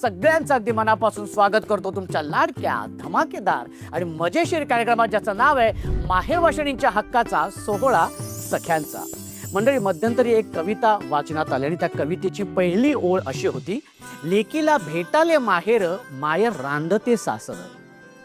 सगळ्यांचं अगदी मनापासून स्वागत करतो तुमच्या लाडक्या धमाकेदार आणि मजेशीर कार्यक्रमात, ज्याचं नाव आहे माहेर वाशिणींच्या हक्काचा सोहळा सख्यांचा. मंडळी, मध्यंतरी एक कविता वाचनात आली आणि त्या कवितेची पहिली ओळ अशी होती, लेकीला भेटाले माहेर, मायर रांधते सासर.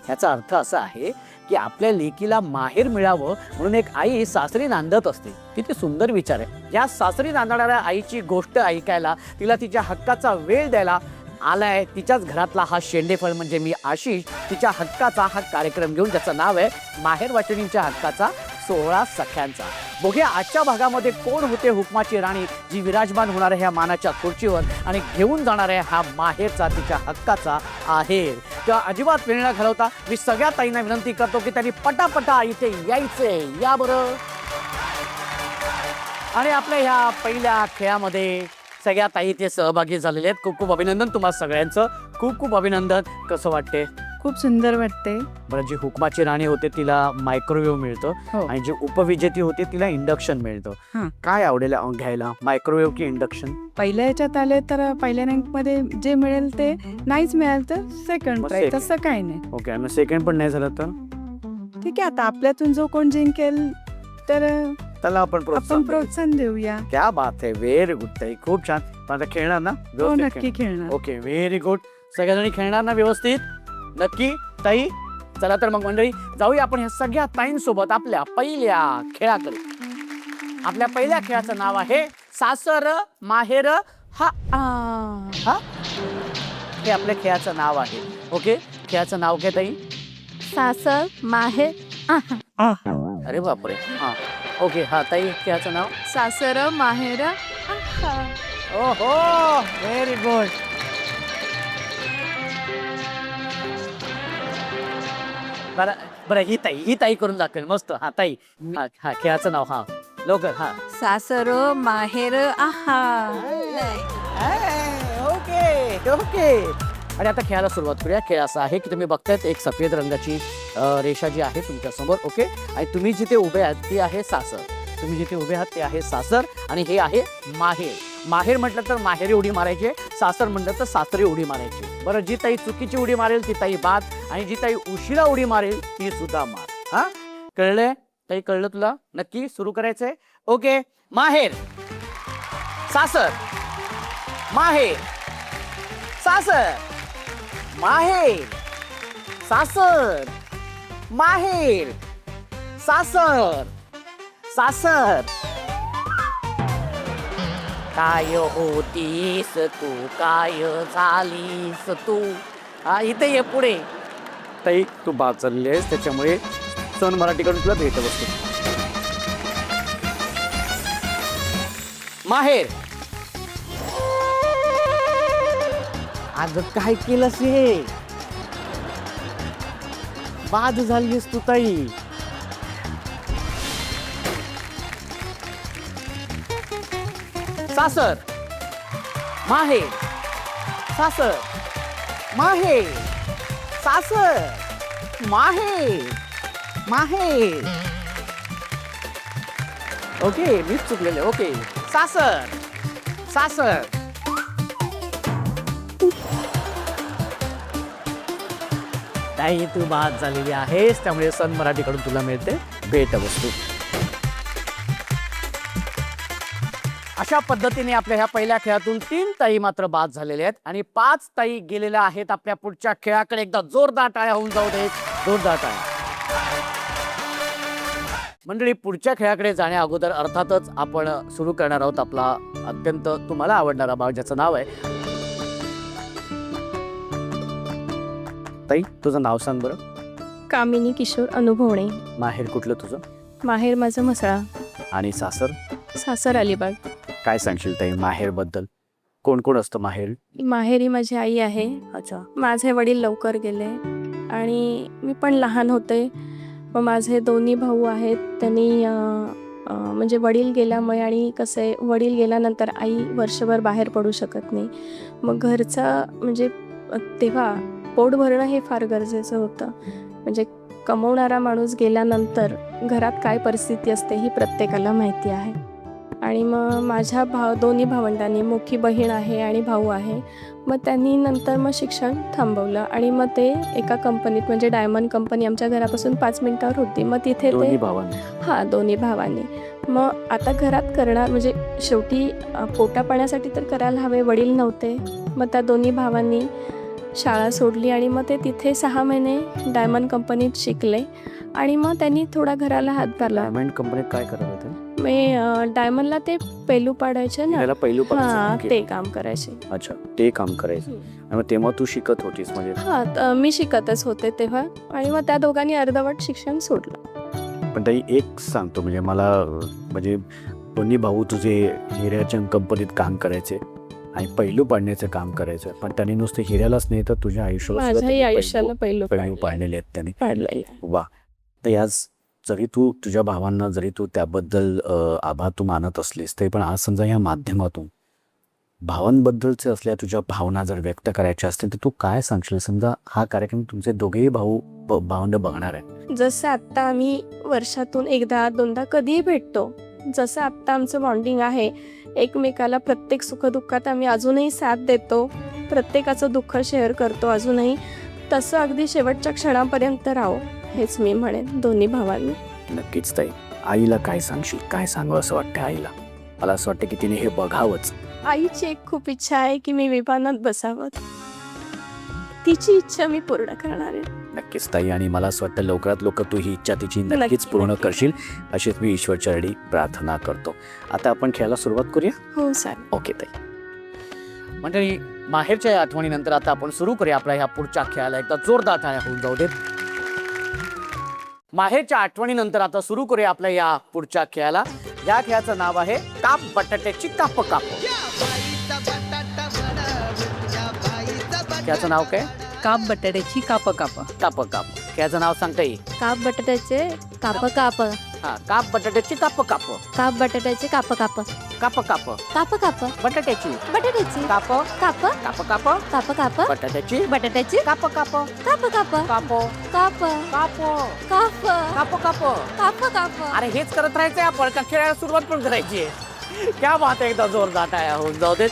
ह्याचा अर्थ असा आहे की आपल्या लेकीला माहेर मिळावं म्हणून एक आई सासरी नांदत असते. किती सुंदर विचार आहे. या सासरी नांदणाऱ्या आईची गोष्ट ऐकायला, तिला तिच्या हक्काचा वेळ द्यायला आलाय तिच्याच घरातला हा शेंडेफळ म्हणजे मी आशिष, तिच्या हक्काचा हा कार्यक्रम घेऊन, ज्याचं नाव आहे माहेर वाशिणींच्या हक्काचा सोहळा सख्यांचा. बघूया आजच्या भागामध्ये कोण होते हुकमाची राणी, जी विराजमान होणार आहे ह्या मानाच्या खुर्चीवर आणि घेऊन जाणार आहे हा माहेरचा तिच्या हक्काचा आहेर. तेव्हा अजिबात वेळ न घालवता मी सगळ्या ताईंना विनंती करतो की त्यांनी पटापटा इथे यायचे. या बरं. आणि आपल्या ह्या पहिल्या खेळामध्ये सगळ्या ताई इथे सहभागी झालेले आहेत. खूप खूप अभिनंदन तुम्हा सगळ्यांचं. खूप खूप अभिनंदन. कसं वाटते? खूप सुंदर वाटते. बरं, जी हुकमाची राणी होते तिला मायक्रोवेव्ह मिळतं आणि जी उपविजेती होते तिला इंडक्शन मिळतं. काय आवडेल घ्यायला, मायक्रोवेव्ह की इंडक्शन? पहिल्या याच्यात आले तर पहिल्या रँक मध्ये जे मिळेल ते, नाहीच मिळेल तर सेकंड प्राइज, तसं काही नाही. ओके. आणि सेकंड पण नाही झालं तर ठीक आहे. आता आपल्यातून जो कोण जिंकेल तर त्याला आपण प्रोत्साहन देऊया. क्या बात आहे. व्हेरी गुड ताई, खूप छान. आता खेळणार ना? हो, नक्की खेळणार. Okay, very good. सगळ्याजणी खेळणार ना व्यवस्थित? नक्की ताई. चला तर मग मंडळी, जाऊया आपण ह्या सगळ्या ताईंसोबत आपल्या पहिल्या खेळाकडे. आपल्या पहिल्या खेळाचं नाव आहे सासर माहेर हा. हे आपल्या खेळाचं नाव आहे. ओके, खेळाचं नाव काय ताई? सासर माहेर. अरे बापरे. हा, ओके. हा ताई, खेळाचं नाव? सासर माहेर. ओहो, व्हेरी गुड. बरं बरं, ही ताई करून दाखवेल. मस्त. हा ताई, हा खेळाचं नाव. हा लवकर. हा, सासर माहेर. Okay okay. आणि आता खेळायला सुरुवात करूया. खेळ असा आहे की तुम्ही बघतायत एक सफेद रंगाची रेषा जी आहे तुमच्या समोर. ओके. आणि तुम्ही जिथे उभे आहात ती आहे सासर. तुम्ही जिथे उभे आहात ते आहे सासर आणि हे आहे माहेर. माहेर म्हटलं तर माहेरी उडी मारायची, सासर म्हटलं तर सासरी उडी मारायची. बरं, जी ताई चुकीची उडी मारेल ती ताई बाद आणि जी ताई उशिरा उडी मारेल ती सुद्धा मार. हा, कळलंय ताई? कळलं तुला? नक्की सुरू करायचंय? ओके. माहेर, सासर, माहेर, सासर, माहेर, सासर, माहेर, सासर, सासर. काय होतीस तू, काय झालीस तू. हा, इथे ये पुढे. ताई, तू बाद चालली आहेस, त्याच्यामुळे सन मराठीकडून तुला भेट बसतो. माहेर. अगं काय केलंस हे? बाद झालीस तू ताई. सासर, माहेर, सासर, माहेर, सासर, माहेर, माहेर. ओके, मीच चुकलेले. ओके. सासर, सासर. ताई, तू बाद झालेली आहेस, त्यामुळे सन मराठीकडून तुला मिळते भेटवस्तू. अशा पद्धतीने आपल्या ह्या पहिल्या खेळातून 3 ताई मात्र बाद झालेल्या आहेत आणि 5 ताई गेलेल्या आहेत आपल्या पुढच्या खेळाकडे. एकदा जोरदार टाळ्या होऊन जाऊ देत. जोरदार टाळ्या. मंडळी, पुढच्या खेळाकडे जाण्या अगोदर अर्थातच आपण सुरू करणार आहोत आपला अत्यंत तुम्हाला आवडणारा भाग, ज्याचं नाव आहे. ताई, तुझं नाव सांग बरं. कामिनी किशोर अनुभवणे. माहेर कुठलं तुझं? माहेर माझं म्हसळा. आणि सासर? सासर अलिबाग. काय सांगशील ताई माहेर बद्दल? कोण कोण असतं माहेर? माहेरी माझी आई आहे. अच्छा. माझे वडील लवकर गेले आणि मी पण लहान होते. मग माझे दोन्ही भाऊ आहेत. त्यांनी म्हणजे वडील गेल्यामुळे, आणि कसं आहे, वडील गेल्यानंतर आई वर्षभर बाहेर पडू शकत नाही. मग घरचं म्हणजे तेव्हा पोट भरणं हे फार गरजेचं होतं. म्हणजे कमवणारा माणूस गेल्यानंतर घरात काय परिस्थिती असते ही प्रत्येकाला माहिती आहे. आणि मग माझ्या दोन्ही भावंडांनी, मोठी बहीण आहे आणि भाऊ आहे, मग त्यांनी नंतर मग शिक्षण थांबवलं आणि मग ते एका कंपनीत, म्हणजे डायमंड कंपनी आमच्या घरापासून 5 मिनिटावर होती, मग तिथे दोन्ही ते भावांनी. हां, दोन्ही भावांनी. मग आता घरात करणार म्हणजे शेवटी पोटापाण्यासाठी तर करायला हवे, वडील नव्हते. मग त्या दोन्ही भावांनी शाळा सोडली आणि मग ते तिथे 6 महिने डायमंड कंपनीत शिकले आणि मग त्यांनी थोडा घराला हातभार लावला. डायमंड कंपनीत काय करत होते? मी डायमंडला ते पेलू पाडायचे ना, त्याला पहिलू हां, ते काम करायचे. अच्छा, ते काम करायचं. आणि मग तेव्हा तू शिकत होतीस म्हणजे? हां, मी शिकतच होते तेव्हा आणि मग त्या दोघांनी अर्धवट शिक्षण सोडलं. पण ताई एक सांगतो, म्हणजे मला म्हणजे दोन्ही भाऊ तुझे हिऱ्याच्या कंपनीत काम करायचे आणि पैलू पाडण्याचं काम करायचं, पण त्यांनी नुसतं हिऱ्यालाच नाही तर तुझ्या आयुष्याला सुद्धा माझ्याही त्यांनी आयुष्याला पैलू पैलू पाडलेले आहेत त्यांनी. पाडलंय. वा. तर याच जरी तू तुझ्या भावांना जरी तू त्याबद्दल आभार तू मानत असलीस तरी पण आज समजा या माध्यमातून भावांबद्दलचे असल्या तुझ्या भावना जर व्यक्त करायच्या असतील तर तू काय सांगशील? समजा हा कार्यक्रम तुमचे दोघेही भावंड बघणार आहे. जसं आत्ता आम्ही वर्षातून एकदा दोनदा कधीही भेटतो, जसं आत्ता आमचं बॉन्डिंग आहे, एकमेकाला प्रत्येक सुखदुःखात आम्ही अजूनही साथ देतो, प्रत्येकाचं दुःख शेअर करतो अजूनही, तसं अगदी शेवटच्या क्षणापर्यंत राहो हेच मी म्हणेन दोन्ही भावांनी. नक्कीच ताई. आईला काय सांगशील? काय सांगावं असं वाटतं आईला? मला असं वाटतं की तिने हे बघावंच. आईची एक खूप इच्छा आहे की मी विमानात बसावं, तिची इच्छा मी पूर्ण करणार आहे. नक्कीच ताई. आणि मला असं वाटतं लवकरात लवकर तू ही इच्छा तिची नक्कीच नक्की, पूर्ण नक्की. करशील अशीच मी ईश्वरचरणी प्रार्थना करतो. आता आपण खेळायला सुरुवात करूया. हो सर. ओके ताई. मंडळी, माहेरच्या या आठवणीनंतर आता आपण सुरू करूया आपल्या ह्या पुढच्या खेळाला. एकदा जोरदार टाळ्या होऊन जाऊ देत. माहेरच्या आठवणीनंतर आता सुरू करूया आपल्या या पुढच्या खेळाला. या खेळाचं नाव आहे काप बटाट्याची काप काप. खेळाचं नाव काय? काप बटाट्याची काप काप. काप काप. खेळाचं नाव सांगता येईल? काप बटाट्याचे काप काप. हा, काप बटाट्याची काप काप. काप बटाट्याचे काप काप. काप काप. काप काप. बटाट्याची बटाट्याची काप काप. काप काप. काप काप. बटाट्याची बटाट्याची काप काप. काप काप. काप काप काप काप. काप काप. काप काप. अरे हेच करत राहायचंय आपण का खेळायला सुरुवात पण करायची आहे? क्या बात आहे. एकदा जोरदार टाळ्या होऊन जाऊ देत.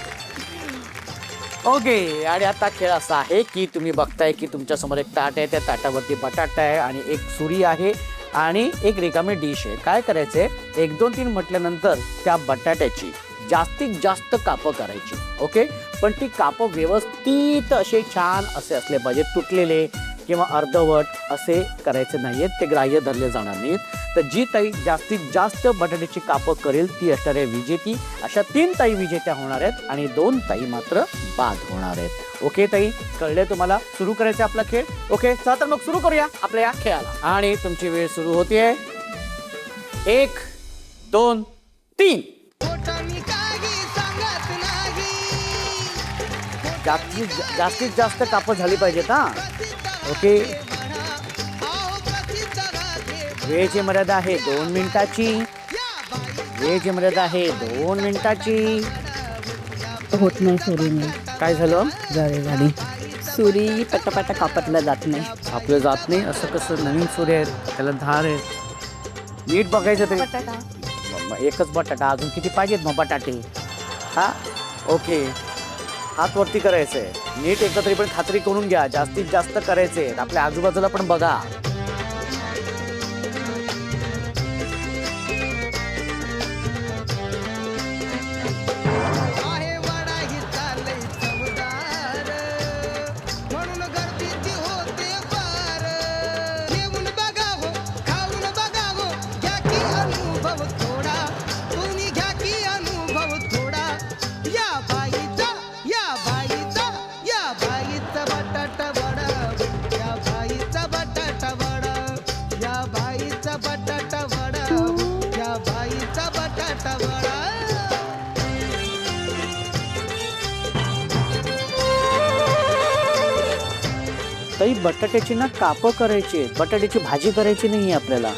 ओके. आणि आता खेळ असा आहे की तुम्ही बघताय की तुमच्या समोर एक ताट आहे, त्या ताटावरती बटाटा आहे आणि एक सुरी आहे आणि एक रिकामी डिश आहे. काय करायचंय, 1 2 3 म्हटल्यानंतर त्या बटाट्याची जास्तीत जास्त कापं करायची. ओके. पण ती कापं व्यवस्थित असे छान असे असले पाहिजे, तुटलेले किंवा अर्धवट असे करायचे नाहीयेत, ते ग्राह्य धरले जाणार नाहीत. तर जी ताई जास्तीत जास्त बटाट्याची कापं करेल ती असणार आहे विजेती. अशा 3 ताई विजेत्या होणार आहेत आणि 2 ताई मात्र बाद होणार आहेत. ओके ताई, कळले तुम्हाला? सुरू करायचं आपला खेळ. ओके, चला तर मग सुरू करूया आपल्या या खेळाला. आणि तुमची वेळ सुरू होतीये. 1 2 3. जास्तीत जास्त कापं झाली पाहिजेत हा. ओके. वेळेची मर्यादा आहे 2 मिनिटाची. वेळेची मर्यादा आहे 2 मिनिटाची. होत नाही सुरीने. काय झालं? झाली सुरी पटापटा कापतला जात नाही. आपलं जात नाही असं कसं? नवीन सूर्य आहेत, त्याला धार आहे. नीट बघायचं तरी. मग एकच बटाटा, अजून किती पाहिजेत मग बटाटे? हा. ओके. हात वरती करायचंय. नीट एकदा तरी पण खात्री करून घ्या. जास्तीत जास्त करायचे. आपल्या आजूबाजूला पण बघा. ताई, बटाट्याची ना कापं करायची, बटाट्याची भाजी करायची नाही आपल्याला.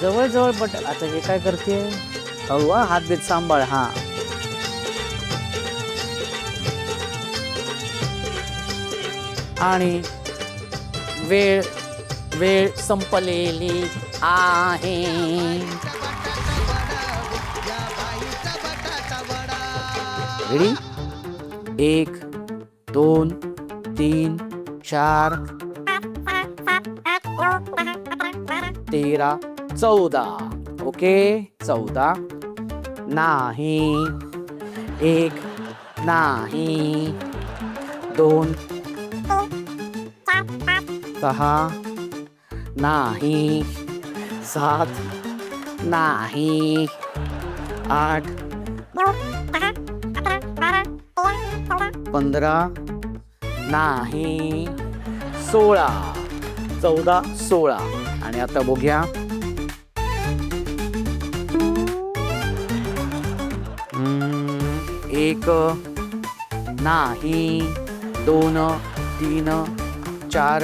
जवळ जवळ आता हे काय करते? हवा हात बीत सांभाळ. हा. आणि वेळ वेळ संपलेली आहे. रेडी? 1 2 3 4 13 14. ओके 14. नाही. 1 नाही. 2 6 नाही. 7 नाही. 8 15 नाही. 16. 14 16. आणि आता बघूया. 1 नाही. 2 3 4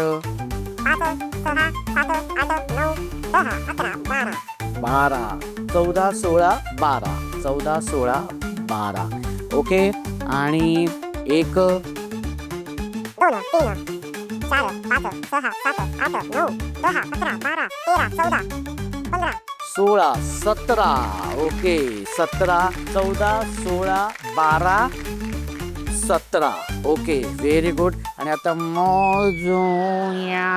12 14 16 12 14 16 12. ओके आणि 1 16 17. ओके 17 14 16 12 17. Okay very good. आणि आता मोजूया.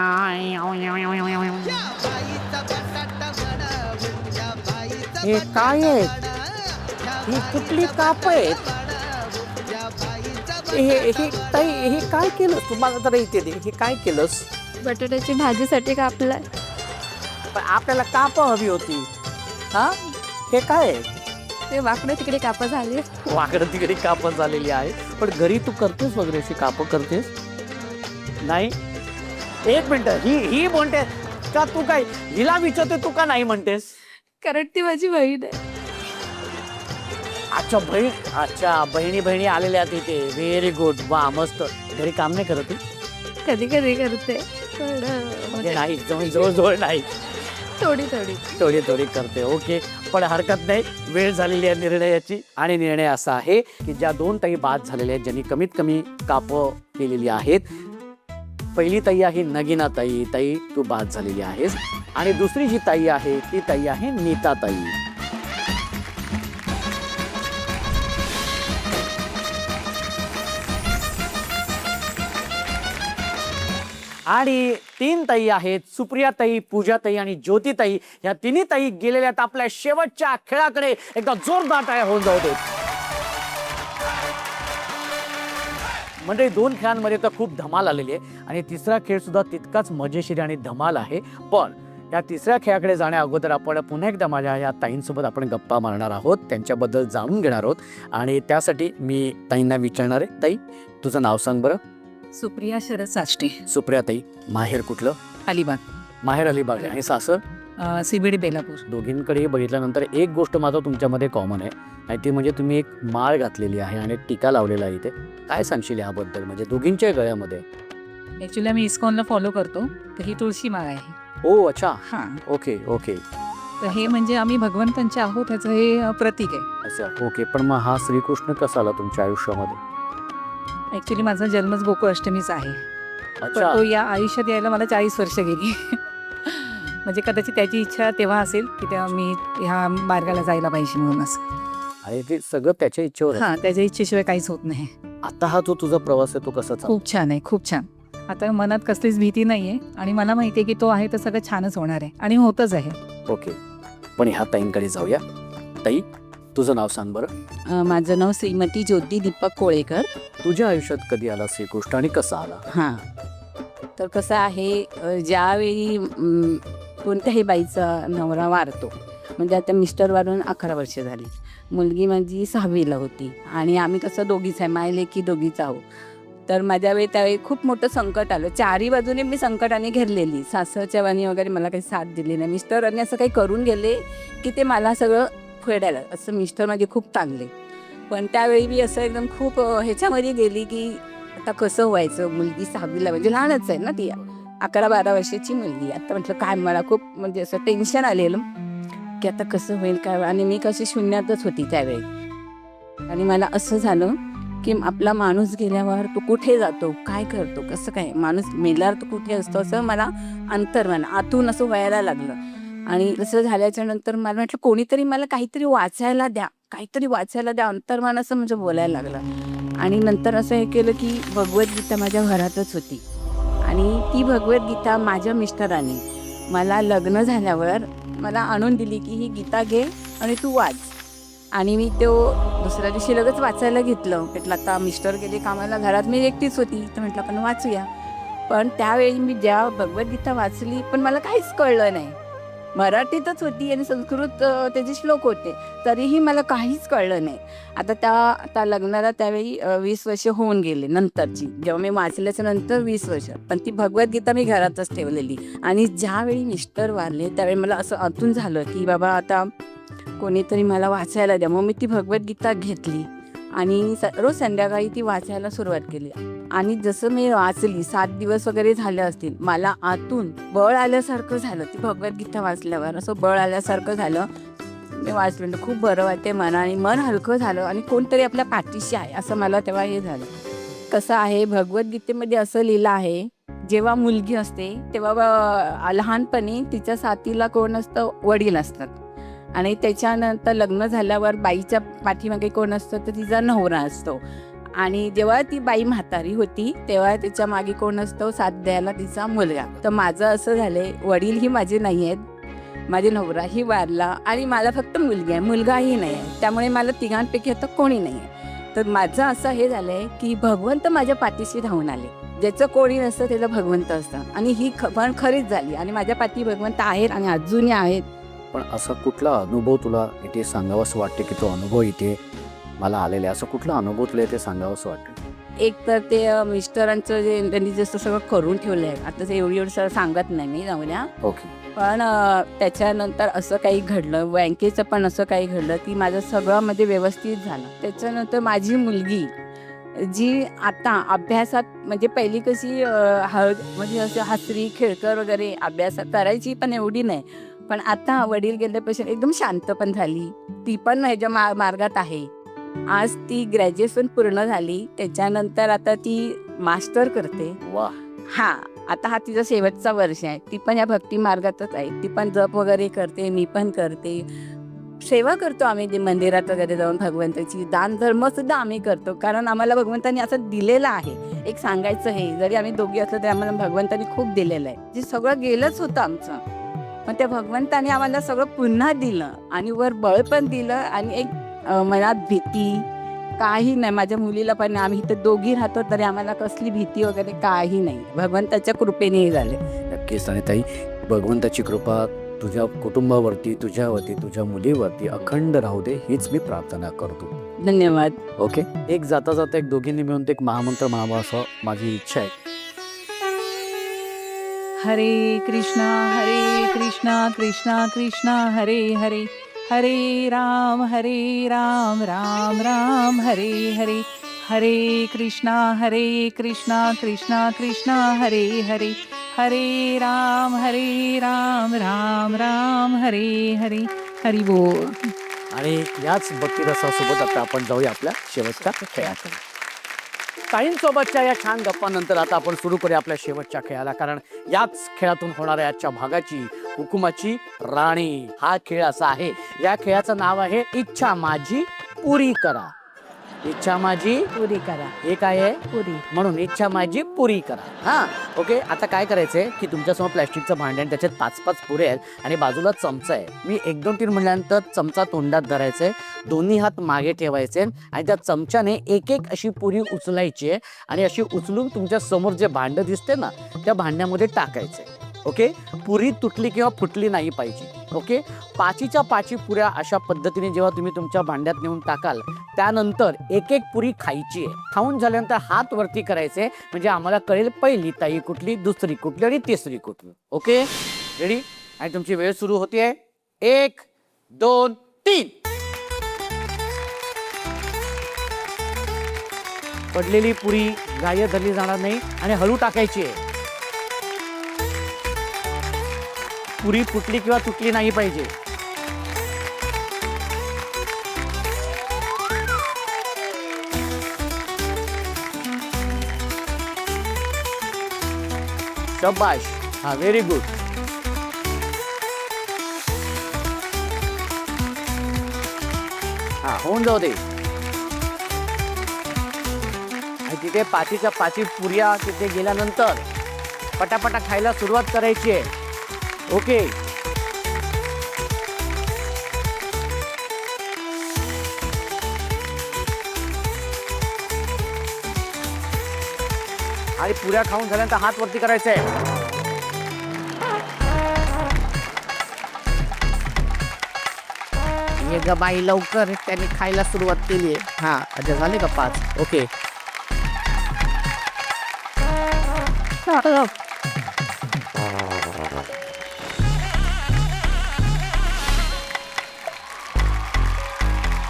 हे काय आहेत? ही कुठली काप आहेत? हे ताई हे काय केलंस तुम्हाला जरा इथे दे. हे काय केलंस? बटाट्याची भाजीसाठी कापलाय. पण आपल्याला काप हवी होती. हा हे काय आहे? ते वाकडे तिकडे कापा झाले. वाकडं तिकडे कापं झालेली आहे. पण घरी तू करतेस वगैरे अशी कापं करतेस? नाही. एक मिनिट ही म्हणते का तू काय हिला विचारते तू का नाही म्हणतेस? कारण ती माझी बहीण आहे. अच्छा बहिणी आलेल्या तिथे. Very good. वा मस्त. घरी काम नाही करत? कधी कधी करते पण म्हणजे नाही जवळ नाही. थोडी करते. ओके पण हरकत नाही. वेळ झालेली आहे निर्णयाची. आणि निर्णय असा आहे की ज्या 2 ताई बाद झालेल्या आहेत ज्यांनी कमीत कमी कापं केलेली आहेत. पहिली ताई आहे नगीना ताई. ताई तू बाद झालेली आहेस. आणि दुसरी जी ताई आहे ती ताई आहे नीता ताई. आणि 3 ताई आहेत सुप्रिया ताई, पूजा ताई आणि ज्योती ताई. या तिन्ही ताई गेलेल्या आहेत आपल्या शेवटच्या खेळाकडे. एकदा जोरदार टाळ्या होऊन जाऊ देत. म्हणजे 2 खेळांमध्ये तर खूप धमाल आलेली आहे आणि तिसरा खेळ सुद्धा तितकाच मजेशीर आणि धमाल आहे. पण या तिसऱ्या खेळाकडे जाण्या अगोदर आपण पुन्हा एकदा माझ्या या ताईंसोबत आपण गप्पा मारणार आहोत. त्यांच्याबद्दल जाणून घेणार आहोत. आणि त्यासाठी मी ताईंना विचारणार आहे. ताई तुझं नाव सांग बरं. सुप्रिया शरद साष्टे, सुप्रिया ताई. माहेर कुठलं? अलिबाग, माहेर अलिबाग आणि सासर CBD बेलापूर. दोघींकडे बघितल्यानंतर एक गोष्ट मात्र तुमच्यामध्ये कॉमन आहे आणि ती म्हणजे तुम्ही एक माळ घातलेली आहे आणि टीका लावलेला आहे इथे. काय सांगशील याबद्दल? म्हणजे दोघींच्या गळ्यामध्ये. ॲक्च्युली आम्ही इस्कॉनला फॉलो करतो, तर ही तुळशी माळ आहे. ओ अच्छा. हां, ओके ओके तर हे म्हणजे आम्ही भगवंतांचे आहोत ह्याचं हे प्रतीक आहे. असं ओके. पण मग हा श्रीकृष्ण कसा आला तुमच्या आयुष्यामध्ये? ॲक्च्युली माझा जन्मच गोकुळ अष्टमीचा आहे. पण अच्छा तो या आयुष्यात यायला मला 40 वर्ष गेली. म्हणजे कदाचित त्याची इच्छा तेव्हा असेल की तेव्हा मी ह्या मार्गाला जायला पाहिजे म्हणून असं. आणि ते सगळं त्याच्या इच्छेवर आहे. हां, त्याच्या इच्छेशिवाय काहीच होत नाही. आता हा जो तुझा प्रवास आहे तो कसा चालला? खूप छान आहे, खूप छान. आता मनात कसलीच भीती नाही आहे आणि मला माहिती आहे की तो आहे तर सगळं छानच होणार आहे आणि होतच आहे. ओके पण ह्या ताईंकडे जाऊया. ताई तुझं नाव सांग बरं. माझं नाव श्रीमती ज्योती दीपक कोळेकर. तुझ्या आयुष्यात कधी आला श्रीकृष्ण आणि कसा आला? हां, तर कसं आहे, ज्यावेळी कोणत्याही बाईचा नवरा वारतो, म्हणजे आता मिस्टर वारून 11 वर्ष झाली, मुलगी माझी 6वीला होती आणि आम्ही कसं दोघीच आहे, मायलेकी दोघीच आहोत. तर माझ्या वेळी त्यावेळी खूप मोठं संकट आलं. 4ही बाजूने मी संकटाने घेरलेली. सासरच्या वाणी वगैरे मला काही साथ दिली नाही. मिस्टरांनी असं काही करून गेले की ते मला सगळं फेडायला. असं मिस्टर माझे खूप चांगले. पण त्यावेळी मी असं एकदम खूप ह्याच्यामध्ये गेली की आता कसं व्हायचं. मुलगी 6वीला म्हणजे लहानच आहे ना ती, 11-12 वर्षाची मुलगी. आता म्हटलं काय, मला खूप म्हणजे असं टेन्शन आलेलं की आता कसं होईल काय. आणि मी कशी शून्यातच होती त्यावेळी. आणि मला असं झालं की आपला माणूस गेल्यावर तो कुठे जातो, काय करतो, कसं काय, माणूस मेल्यावर तो कुठे असतो, असं मला अंतर्मन आतून असं व्हायला लागलं. आणि तसं झाल्याच्या नंतर मला म्हटलं कोणीतरी मला काहीतरी वाचायला द्या. काहीतरी वाचायला द्या, अंतर्मन असं म्हणजे बोलायला लागलं. आणि नंतर असं हे केलं की भगवद्गीता माझ्या घरातच होती आणि ती भगवद्गीता माझ्या मिस्टरांनी मला लग्न झाल्यावर मला आणून दिली की ही गीता घे आणि तू वाच. आणि मी तो दुसऱ्या दिवशी लगेच वाचायला घेतलं. म्हटलं आता मिस्टर गेले कामाला, घरात मी एकटीच होती, तर म्हटलं आपण वाचूया. पण त्यावेळी मी जेव्हा भगवद्गीता वाचली पण मला काहीच कळलं नाही. मराठीतच होती आणि संस्कृत त्याचे श्लोक होते, तरीही मला काहीच कळलं नाही. आता त्या लग्नाला त्यावेळी 20 वर्ष होऊन गेले नंतरची, जेव्हा मी वाचल्याच्या नंतर 20 वर्ष. पण ती भगवद्गीता मी घरातच ठेवलेली. आणि ज्यावेळी मिस्टर वारले त्यावेळी मला असं आतून झालं की बाबा आता कोणीतरी मला वाचायला द्या. मग मी ती भगवद्गीता घेतली आणि रोज संध्याकाळी ती वाचायला सुरुवात केली. आणि जसं मी वाचली 7 दिवस वगैरे झाले असतील, मला आतून बळ आल्यासारखं झालं. ती भगवद्गीता वाचल्यावर असं बळ आल्यासारखं झालं. मी वाचलं खूप बरं वाटते मनाने, मन हलकं झालं आणि कोणतरी आपल्या पाठीशी आहे असं मला तेव्हा हे झालं. कसं आहे भगवद्गीतेमध्ये असं लिहिलं आहे, जेव्हा मुलगी असते तेव्हा लहानपणी तिच्या साथीला कोण असतं, वडील असतात. आणि त्याच्यानंतर लग्न झाल्यावर बाईच्या पाठीमागे कोण असतं, तर तिचा नवरा असतो. आणि जेव्हा ती बाई म्हातारी होती तेव्हा त्याच्या मागे कोण असतो, साथ द्यायला तिचा मुलगा. तर माझं असं झालंय, वडीलही माझे नाही आहेत, माझे नवराही वारला आणि मला फक्त मुलगी आहे, मुलगाही नाही आहे. त्यामुळे मला तिघांपैकी आता कोणी नाही आहे. तर माझं असं हे झालंय की भगवंत माझ्या पाठीशी धावून आले. ज्याचं कोणी नसतं त्याला भगवंत असतं आणि ही पण खरीच झाली. आणि माझ्या पाठी भगवंत आहेत आणि अजूनही आहेत. पण असा कुठला अनुभव तुला इथे सांगावंसं वाटते की तो अनुभव इथे मला आलेला आहे, असं कुठला अनुभव तुला इथे सांगावंसं वाटतं? एक तर ते मिस्टरांचं जे त्यांनी जसं सगळं करून ठेवलं आहे, आता ते एवढी सांगत नाही मी जाऊया. ओके. पण त्याच्यानंतर असं काही घडलं, बँकेचं पण असं काही घडलं की माझं सगळं मध्ये व्यवस्थित झालं. त्याच्यानंतर माझी मुलगी जी आता अभ्यासात म्हणजे पहिली कशी म्हणजे असं हसरी खेळकर वगैरे अभ्यासात करायची पण एवढी नाही, पण आता वडील गेल्यापासून एकदम शांत पण झाली. ती पण ह्याच्या मार्गात आहे. आज ती ग्रॅज्युएशन पूर्ण झाली, त्याच्यानंतर आता ती मास्टर करते. वा. हा आता हा तिचा शेवटचा वर्ष आहे. ती पण या भक्ती मार्गातच आहे. ती पण जप वगैरे करते, मी पण करते, सेवा करतो आम्ही मंदिरात वगैरे जाऊन भगवंताची. दान धर्म सुद्धा आम्ही करतो, कारण आम्हाला भगवंतांनी असं दिलेलं आहे. एक सांगायचं हे, जरी आम्ही दोघी असलो तरी आम्हाला भगवंतांनी खूप दिलेलं आहे. जे सगळं गेलंच होतं आमचं, पण त्या भगवंताने आम्हाला सगळं पुन्हा दिलं आणि वर बळ पण दिलं आणि एक मनात भीती काही नाही. माझ्या मुलीला पण आम्ही इथं दोघी राहतो तरी आम्हाला कसली भीती वगैरे काही नाही. भगवंताच्या कृपेने हे झाले. नक्कीच. आणि ताई, भगवंताची कृपा तुझ्या कुटुंबावरती, तुझ्यावरती, तुझ्या मुलीवरती अखंड राहू दे, हीच मी प्रार्थना करतो. धन्यवाद. ओके. एक जाता जाता एक दोघींनी मिळून एक महामंत्र म्हणावा असं माझी इच्छा आहे. हरे कृष्णा कृष्णा कृष्णा हरे हरे, हरे राम राम राम हरे हरे, हरे कृष्णा कृष्णा कृष्णा हरे हरे, हरे राम राम राम हरे हरे. हरी बोल. आणि याच भक्तिरसासोबत आता आपण जाऊया आपल्या शेवटच्या खेळाकडे. ताईंसोबतच्या या छान गप्पांनंतर आता आपण सुरू करूया आपल्या शेवटच्या खेळाला, कारण याच खेळातून होणाऱ्या आजच्या भागाची हुकुमाची राणी हा खेळ असा आहे. या खेळाचं नाव आहे इच्छा माझी पुरी करा. इच्छा माझी पुरी करा. हे काय आहे? पुरी. म्हणून इच्छा माझी पुरी करा. हा ओके. आता काय करायचंय की तुमच्यासमोर प्लॅस्टिकचं भांडे आणि त्याच्यात 5-5 पुरे आहेत आणि बाजूला चमचा आहे. मी 1 2 3 म्हटल्यानंतर चमचा तोंडात धरायचंय, दोन्ही हात मागे ठेवायचे आणि त्या चमच्याने एक अशी पुरी उचलायची आहे आणि अशी उचलून तुमच्या समोर जे भांडं दिसते ना त्या भांड्यामध्ये टाकायचंय. ओके. पुरी तुटली किंवा फुटली नाही पाहिजे. ओके. 5च्या 5 पुऱ्या अशा पद्धतीने जेव्हा तुम्ही तुमच्या भांड्यात नेऊन टाकाल त्यानंतर एक पुरी खायची आहे. खाऊन झाल्यानंतर हात वरती करायचे, म्हणजे आम्हाला कळेल पहिली ताई कुठली, दुसरी कुठली आणि तिसरी कुठली. ओके. रेडी. आणि तुमची वेळ सुरू होतीये. 1 2 3. पडलेली पुरी गाय धरली जाणार नाही आणि हळू टाकायची आहे. पुरी फुटली किंवा तुटली नाही पाहिजे. शाबाश. हा व्हेरी गुड. हा होऊन जाऊ दे. आणि तिथे पाचीच्या पाची पुऱ्या तिथे गेल्यानंतर पटापटा खायला सुरुवात करायची आहे. ओके. आणि पुऱ्या खाऊन झाल्यानंतर हात वरती करायचे. ये ग बाई लवकर, त्यांनी खायला सुरुवात केली आहे. हा अच्छा झाले का 5. ओके.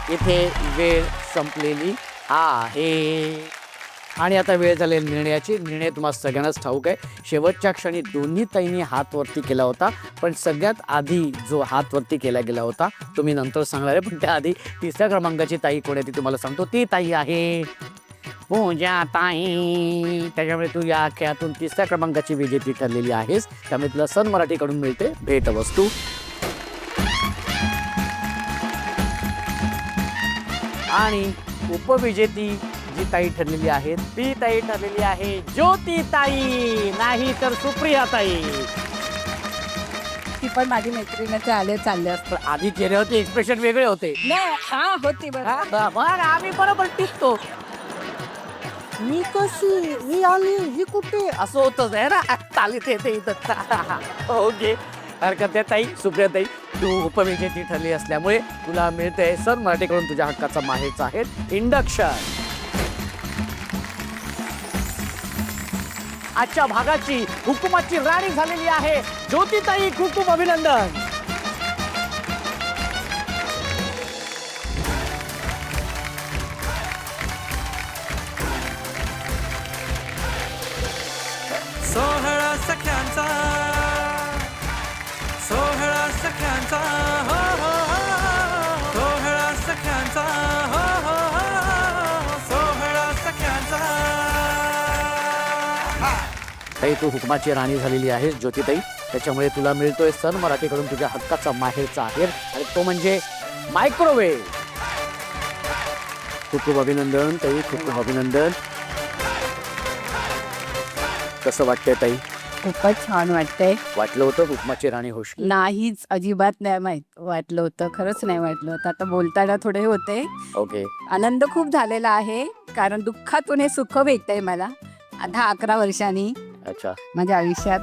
इथे वेळ संपलेली आहे आणि आता वेळ झाली निर्णयाची. निर्णय तुम्हाला सगळ्यांनाच ठाऊक आहे. शेवटच्या क्षणी दोन्ही ताईंनी हात वरती केला होता, पण सगळ्यात आधी जो हात वरती केला गेला होता तो मी नंतर सांगणार आहे. पण त्याआधी 3ऱ्या क्रमांकाची ताई कोण आहे ती तुम्हाला सांगतो. ती ताई आहे पूजा ताई. त्याच्यामुळे तू या खेळातून 3ऱ्या क्रमांकाची विजेती ठरलेली आहेस. त्यामुळे तुला सन मराठीकडून मिळते भेटवस्तू. आणि उपविजेती जी ताई ठरलेली आहे ती ताई ठरलेली आहे ज्योती ताई, नाही तर सुप्रिया ताई. ती पण माझी मैत्रिणीचे आले चालले असतं. पण आधी चेहऱ्यावरती एक्सप्रेशन वेगळे होते. नाही हा होती बरं. बरं आम्ही बरोबर टिकतो. मी कशी, मी आली, ही कुठे, असं होतच आहे ना. चालीत येते इथं. ओके, हरकत आहे ताई. सुप्रिया ताई, तू उपविजेती ठरली असल्यामुळे तुला मिळते सन मराठीकडून तुझ्या हक्काचा माहेरचा आहे इंडक्शन. आजच्या भागाची हुकुमाची राणी झालेली आहे ज्योतिताई. खूप खूप अभिनंदन. सोहळा सख्यांचा, सोहळा सख्यांचा, हो हो हो. सोहळा सख्यांचा, हो हो हो. सोहळा सख्यांचा. ताई, तू हुकमाची राणी झालेली आहेस ज्योतिताई. त्याच्यामुळे तुला मिळतोय सन मराठीकडून तुझ्या हक्काचा माहेरचा आहेर, आणि तो म्हणजे मायक्रोवेव्ह. खूप खूप अभिनंदन ताई, खूप खूप अभिनंदन. कसं वाटतंय ताई? खूपच छान वाटतंय. वाटलं होतं हुकमाची राणी होशील? नाहीच, अजिबात नाही माहित वाटलं होतं. खरंच नाही वाटलं होतं. आता बोलताना थोडे होते. ओके. आनंद खूप झालेला आहे, कारण दुःखातून हे सुख भेटतंय मला. आता 11 वर्षांनी अच्छा, माझ्या आयुष्यात.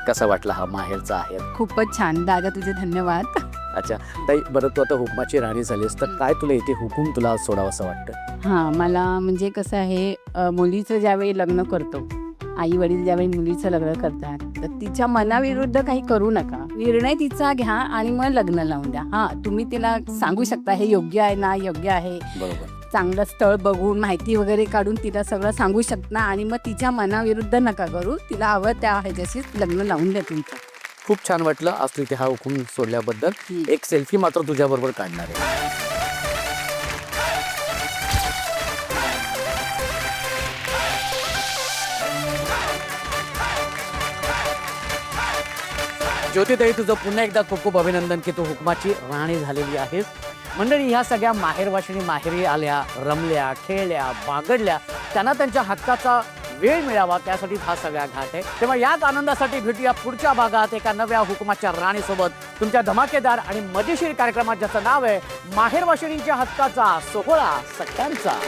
कसा वाटला हा माहेरचा आहेर? खूपच छान दादा, तुझे धन्यवाद. अच्छा ताई, बरं तू आता हुकमाची राणी झालीस तर काय तुला इथे हुकूम तुला सोडावं असं वाटतं? हां, मला म्हणजे कसं आहे, मुलीचं ज्यावेळी लग्न करतो, आई वडील ज्यावेळी मुलीचं लग्न करतात, तर तिच्या मनाविरुद्ध काही करू नका. निर्णय तिचा घ्या आणि मग लग्न लावून द्या. हां, तुम्ही तिला सांगू शकता हे योग्य आहे ना, योग्य आहे, बरोबर. चांगलं स्थळ बघून माहिती वगैरे काढून तिला सगळं सांगू शकता, आणि मग तिच्या मनाविरुद्ध नका करू. तिला हवं त्या ह्याच्याशीच लग्न लावून द्या तुमचं. खूप छान वाटलं आज तू इथे हा हुकूम सोडल्याबद्दल. एक सेल्फी मात्र तुझ्या बरोबर काढणार आहे. ज्योतिताई, तुझं पुन्हा एकदा खूप खूप अभिनंदन की तू हुकमाची राणी झालेली आहेस. मंडळी, ह्या सगळ्या माहेरवाशिणी माहेरी आल्या, रमल्या, खेळल्या, बागडल्या. त्यांना त्यांच्या हक्काचा वेळ मिळावा त्यासाठी हा सगळा घाट आहे. तेव्हा याच आनंदासाठी भेटूया पुढच्या भागात एका नव्या हुकुमाच्या राणीसोबत, तुमच्या धमाकेदार आणि मजेशीर कार्यक्रमात, ज्याचं नाव आहे माहेरवाशिणींच्या हक्काचा सोहळा सख्यांचा.